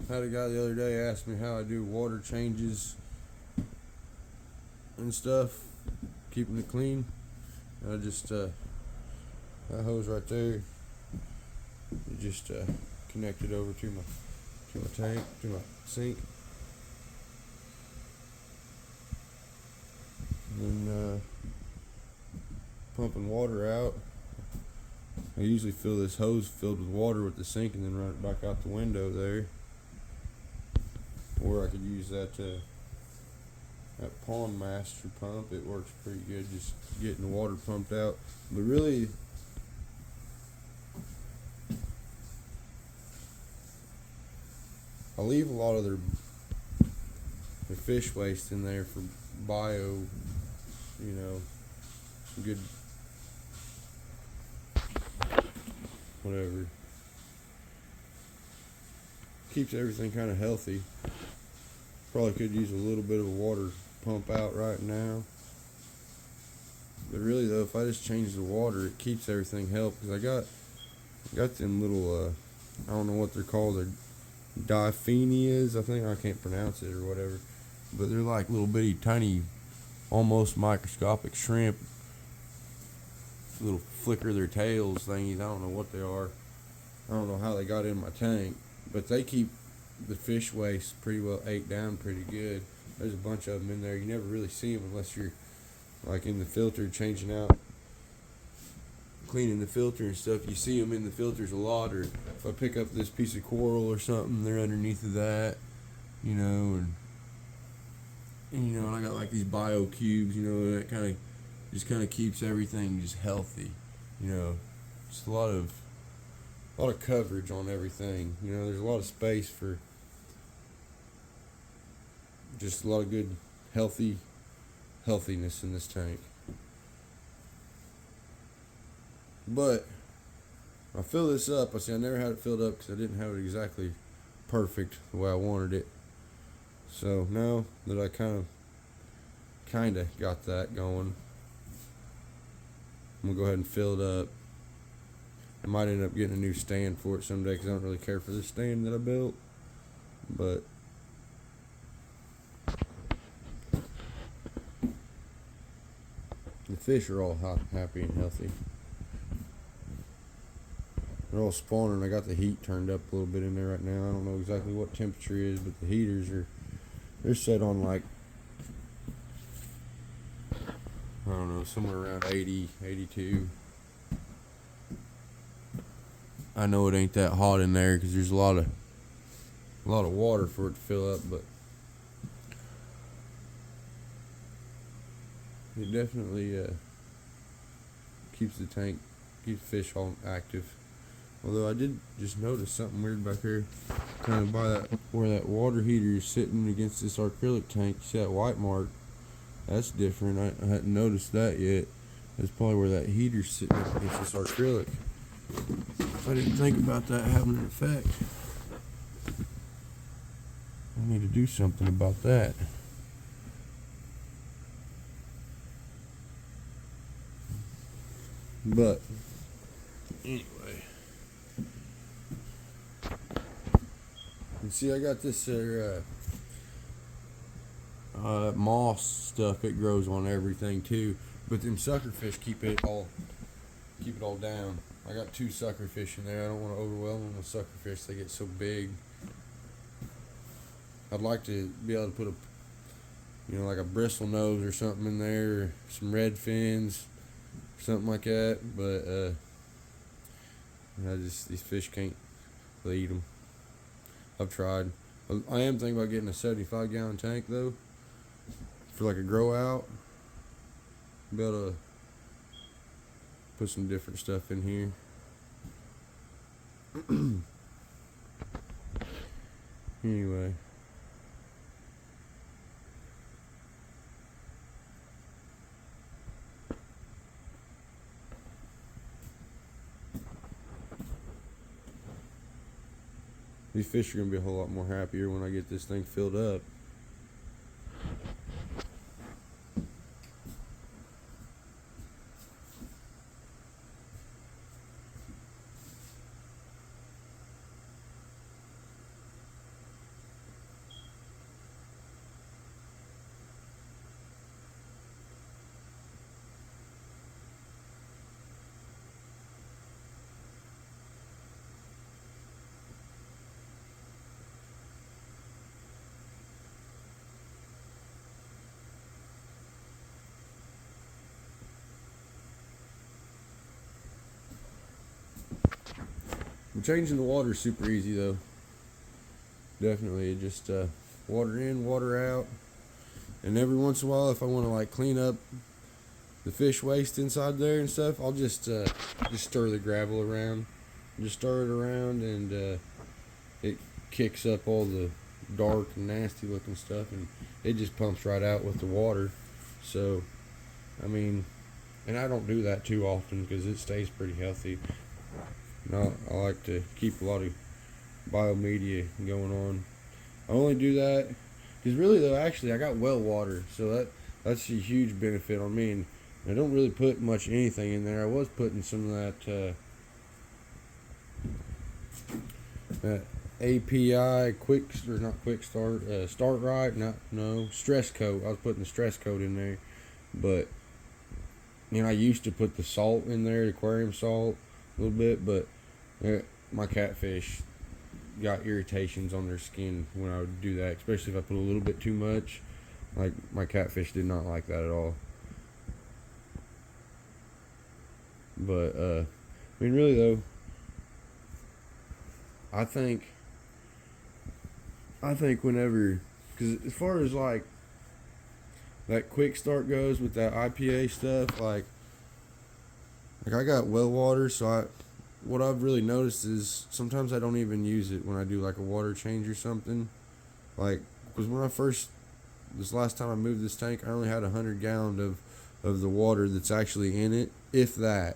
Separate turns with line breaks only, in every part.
Had a guy the other day ask me how I do water changes and stuff, keeping it clean. I just that hose right there, you just connect it over to my tank, to my sink, and then pumping water out. I usually fill this hose filled with water with the sink and then run it back out the window there. Or I could use that pond master pump. It works pretty good, just getting the water pumped out. But really, I leave a lot of their fish waste in there for bio, some good whatever. Keeps everything kind of healthy. Probably could use a little bit of a water pump out right now. But really though, if I just change the water, it keeps everything healthy. Because I got them little, I don't know what they're called. They're diphenias, I think. I can't pronounce it or whatever. But they're like little bitty tiny, almost microscopic shrimp. Little flicker their tails thingies. I don't know what they are. I don't know how they got in my tank. But they keep the fish waste pretty well ate down pretty good. There's a bunch of them in there. You never really see them unless you're like in the filter changing out, cleaning the filter and stuff. You see them in the filters a lot. Or if I pick up this piece of coral or something, they're underneath of that, and I got like these bio cubes, that kind of keeps everything just healthy, just a lot of coverage on everything. There's a lot of space for just a lot of good healthiness in this tank. But I fill this up. I never had it filled up because I didn't have it exactly perfect the way I wanted it. So now that I kind of got that going, I'm gonna go ahead and fill it up. I might end up getting a new stand for it someday because I don't really care for this stand that I built. But the fish are all happy and healthy. They're all spawning. I got the heat turned up a little bit in there right now. I don't know exactly what temperature it is, but the heaters they're set on like, I don't know, somewhere around 80, 82. I know it ain't that hot in there because there's a lot of water for it to fill up, but it definitely keeps the fish all active. Although I did just notice something weird back here, kind of by where that water heater is sitting against this acrylic tank. You see that white mark? That's different. I hadn't noticed that yet. That's probably where that heater's sitting against this acrylic. I didn't think about that having an effect. I need to do something about that. But anyway, you see, I got this moss stuff. It grows on everything too. But them suckerfish keep it all down. I got 2 suckerfish in there. I don't want to overwhelm them with suckerfish. They get so big. I'd like to be able to put like a bristle nose or something in there, or some red fins, something like that. But these fish can't eat them. I've tried. I am thinking about getting a 75-gallon tank though, for like a grow out. Be able to put some different stuff in here. Anyway. These fish are going to be a whole lot more happier when I get this thing filled up. Changing the water is super easy though. Definitely, just water in, water out, and every once in a while, if I want to like clean up the fish waste inside there and stuff, I'll just stir the gravel around, just stir it around, and it kicks up all the dark and nasty looking stuff, and it just pumps right out with the water. So, I mean, and I don't do that too often because it stays pretty healthy. No, I like to keep a lot of biomedia going on. I only do that because really though, actually, I got well water, so that's a huge benefit on me. And I don't really put much anything in there. I was putting some of that API start right, stress coat. I was putting the stress coat in there, but I used to put the salt in there, the aquarium salt, a little bit, but my catfish got irritations on their skin when I would do that, especially if I put a little bit too much. Like, my catfish did not like that at all. But I mean, really though, I think whenever, because as far as like that quick start goes with that IPA stuff, like I got well water, so what I've really noticed is sometimes I don't even use it when I do like a water change or something. Like, because when this last time I moved this tank, I only had 100 gallons of the water that's actually in it, if that.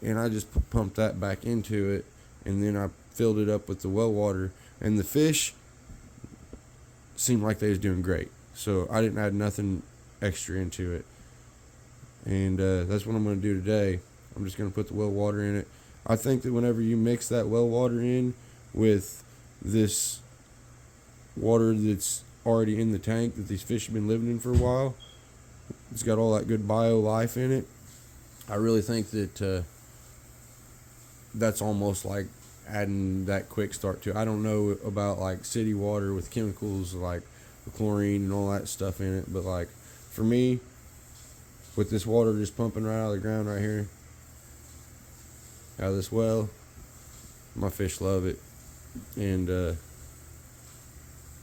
And I just pumped that back into it, and then I filled it up with the well water, and the fish seemed like they was doing great. So I didn't add nothing extra into it. And that's what I'm going to do today. I'm just going to put the well water in it. I think that whenever you mix that well water in with this water that's already in the tank that these fish have been living in for a while, it's got all that good bio life in it. I really think that that's almost like adding that quick start to it. I don't know about like city water with chemicals like chlorine and all that stuff in it, but like for me, with this water just pumping right out of the ground right here, out of this well, my fish love it. And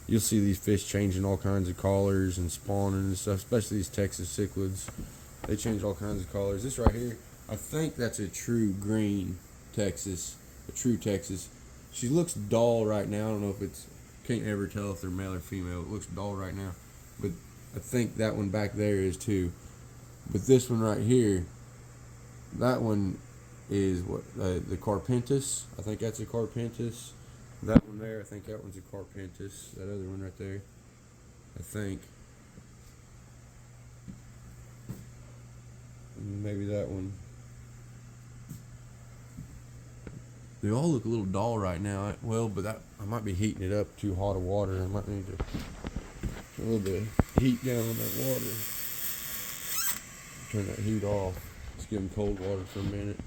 you'll see these fish changing all kinds of colors and spawning and stuff, especially these Texas cichlids. They change all kinds of colors. This right here, I think that's a true green Texas, a true Texas. She looks dull right now. I don't know if can't ever tell if they're male or female. It looks dull right now, but I think that one back there is too. But this one right here, that one is the Carpentus. I think that's a Carpentus. That one there, I think that one's a Carpentus. That other one right there, I think. Maybe that one. They all look a little dull right now. Well, but I might be heating it up too hot of water. I might need to put a little bit of heat down on that water. Turn that heat off. Let's give them cold water for a minute.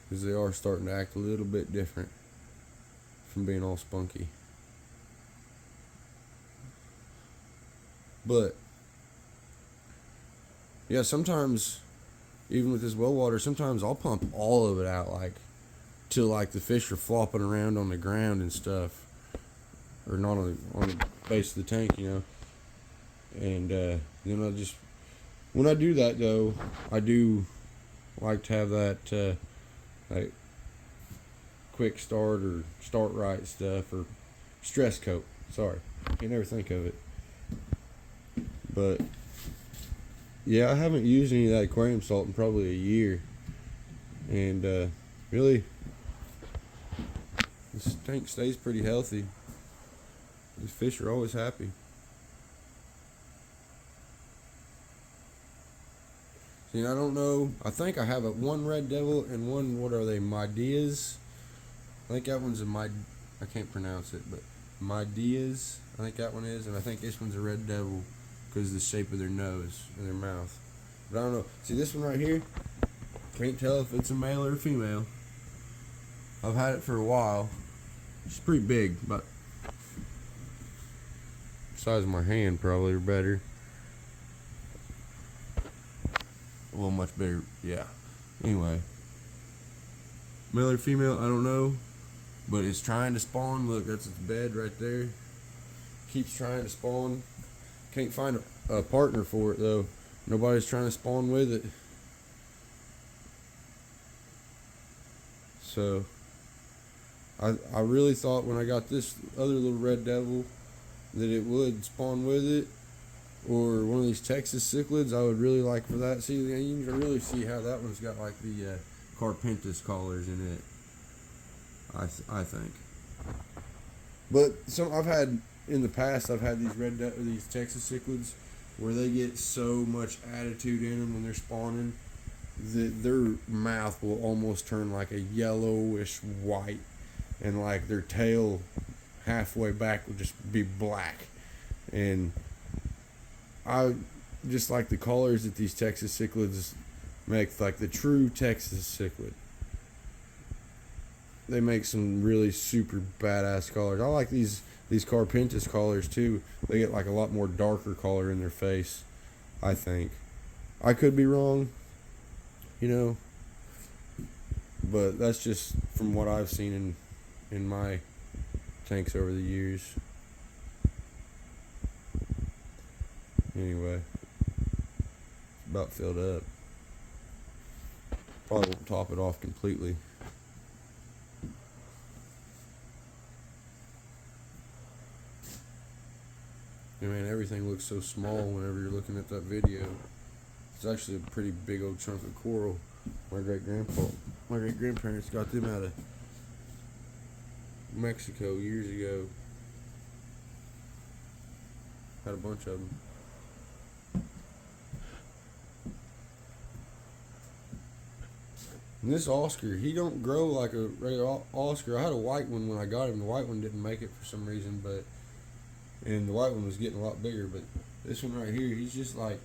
Because they are starting to act a little bit different from being all spunky. But yeah, sometimes even with this well water, sometimes I'll pump all of it out, like till like the fish are flopping around on the ground and stuff, or not on the base of the tank, And then when I do that though, I do like to have that like quick start or start right stuff or stress coat. Sorry, I can never think of it. But yeah, I haven't used any of that aquarium salt in probably a year, and really, this tank stays pretty healthy. These fish are always happy. See, I don't know. I think I have one red devil and one, what are they, Mideas? I think that one's I can't pronounce it, but Mideas, I think that one is, and I think this one's a red devil because of the shape of their nose and their mouth. But I don't know. See, this one right here, can't tell if it's a male or a female. I've had it for a while. It's pretty big, but size of my hand probably or better. well, much bigger. Yeah. Anyway, male or female, I don't know, but it's trying to spawn. Look, that's its bed right there. Keeps trying to spawn. Can't find a partner for it though. Nobody's trying to spawn with it. So I really thought when I got this other little red devil that it would spawn with it, or one of these Texas cichlids. I would really like for that. See, you can really see how that one's got like the Carpentis collars in it. I think. But I've had in the past. I've had these Texas cichlids where they get so much attitude in them when they're spawning that their mouth will almost turn like a yellowish white, and like their tail halfway back will just be black. And I just like the colors that these Texas cichlids make, like the true Texas cichlid. They make some really super badass colors. I like these Carpentis colors too. They get like a lot more darker color in their face, I think. I could be wrong, but that's just from what I've seen in my tanks over the years. Anyway, it's about filled up. Probably won't top it off completely. I mean, everything looks so small whenever you're looking at that video. It's actually a pretty big old chunk of coral. My great grandparents got them out of Mexico years ago. Had a bunch of them. And this Oscar, he don't grow like a regular Oscar. I had a white one when I got him. The white one didn't make it for some reason, and the white one was getting a lot bigger. But this one right here, he's just like,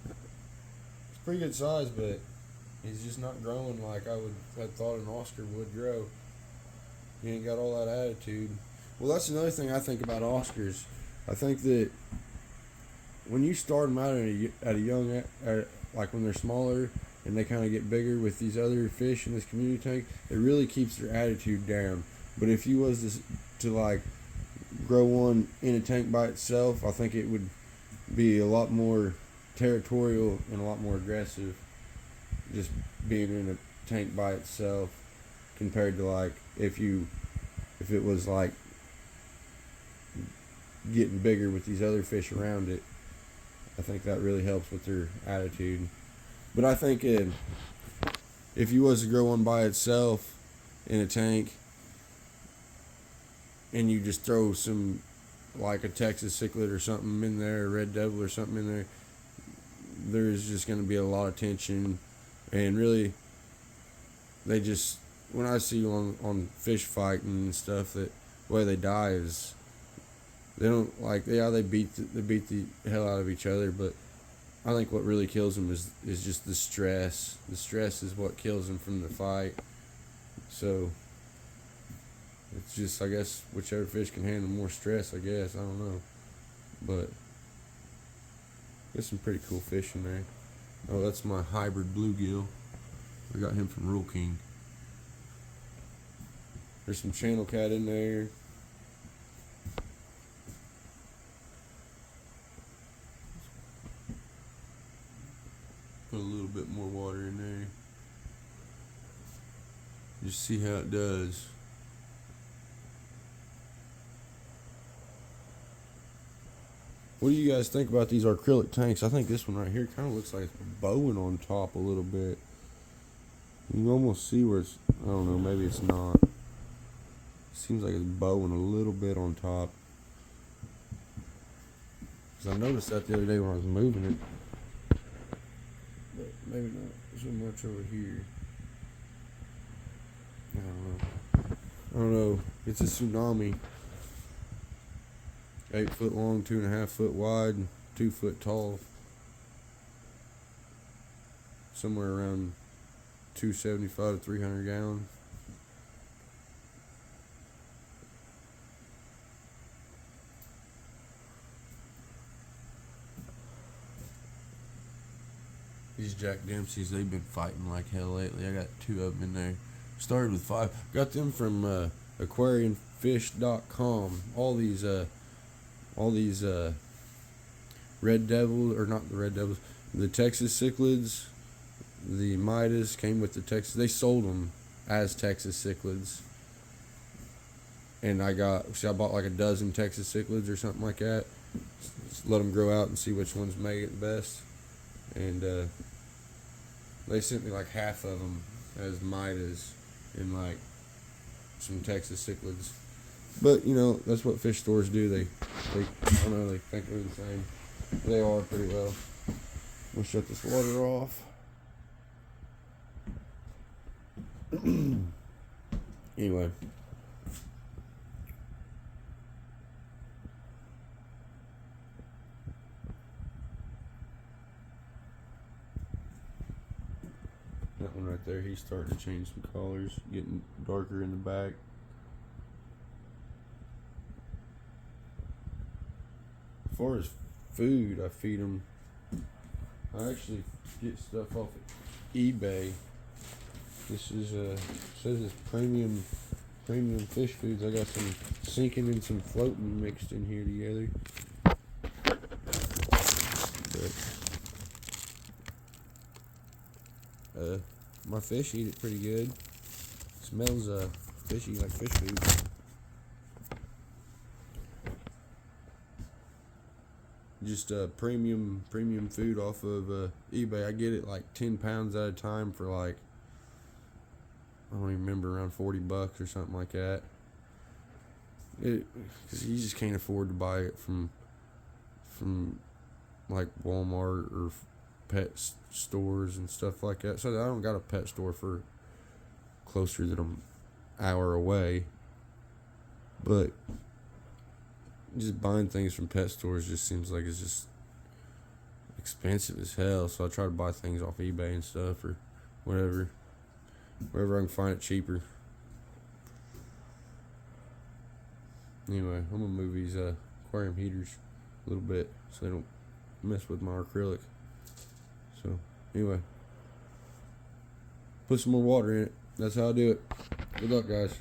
it's pretty good size, but he's just not growing like I would have thought an Oscar would grow. He ain't got all that attitude. Well, that's another thing I think about Oscars. I think that when you start them out at a young, like when they're smaller and they kind of get bigger with these other fish in this community tank, it really keeps their attitude down. But if you was to like grow one in a tank by itself, I think it would be a lot more territorial and a lot more aggressive just being in a tank by itself compared to like if it was like getting bigger with these other fish around it. I think that really helps with their attitude. But I think if you was to grow one by itself in a tank and you just throw some like a Texas cichlid or something in there, a red devil or something in there, there's just going to be a lot of tension. And really, they just, when I see on fish fighting and stuff, that the way they die is they don't like, yeah, they beat the hell out of each other, but I think what really kills them is just the stress. The stress is what kills them from the fight. So it's just, I guess, whichever fish can handle more stress, I guess. I don't know. But there's some pretty cool fish in there. Oh, that's my hybrid bluegill. I got him from Rule King. There's some channel cat in there. Put a little bit more water in there. Just see how it does. What do you guys think about these acrylic tanks? I think this one right here kind of looks like it's bowing on top a little bit. You can almost see where it's, I don't know, maybe it's not. Seems like it's bowing a little bit on top. Because I noticed that the other day when I was moving it. But maybe not so much over here. I don't know. It's a Tsunami. 8 foot long, 2.5 foot wide, 2 foot tall. Somewhere around 275 to 300 gallons. These Jack Dempseys, they've been fighting like hell lately. I got 2 of them in there. Started with 5. Got them from aquariumfish.com. All these Red Devil, or not the Red Devils, the Texas Cichlids, the Midas came with the Texas. They sold them as Texas Cichlids. And I bought like a dozen Texas Cichlids or something like that. Just let them grow out and see which ones make it the best. And they sent me like half of them as Midas and like some Texas Cichlids. But you know, that's what fish stores do. They I don't know, they think they're the same. They are pretty well. We'll shut this water off. Anyway. That one right there, he's starting to change some colors, getting darker in the back. As far as food, I feed them. I actually get stuff off of eBay. This is says it's premium fish foods. I got some sinking and some floating mixed in here together. But, my fish eat it pretty good. Smells fishy, like fish food. Just premium food off of eBay. I get it like 10 pounds at a time for like, I don't even remember, around $40 or something like that. Because you just can't afford to buy it from like Walmart or pet stores and stuff like that. So I don't got a pet store for closer than an hour away. But just buying things from pet stores just seems like it's just expensive as hell. So I try to buy things off eBay and stuff or whatever. Wherever I can find it cheaper. Anyway, I'm gonna move these aquarium heaters a little bit so they don't mess with my acrylic. So anyway, put some more water in it. That's how I do it. Good luck, guys.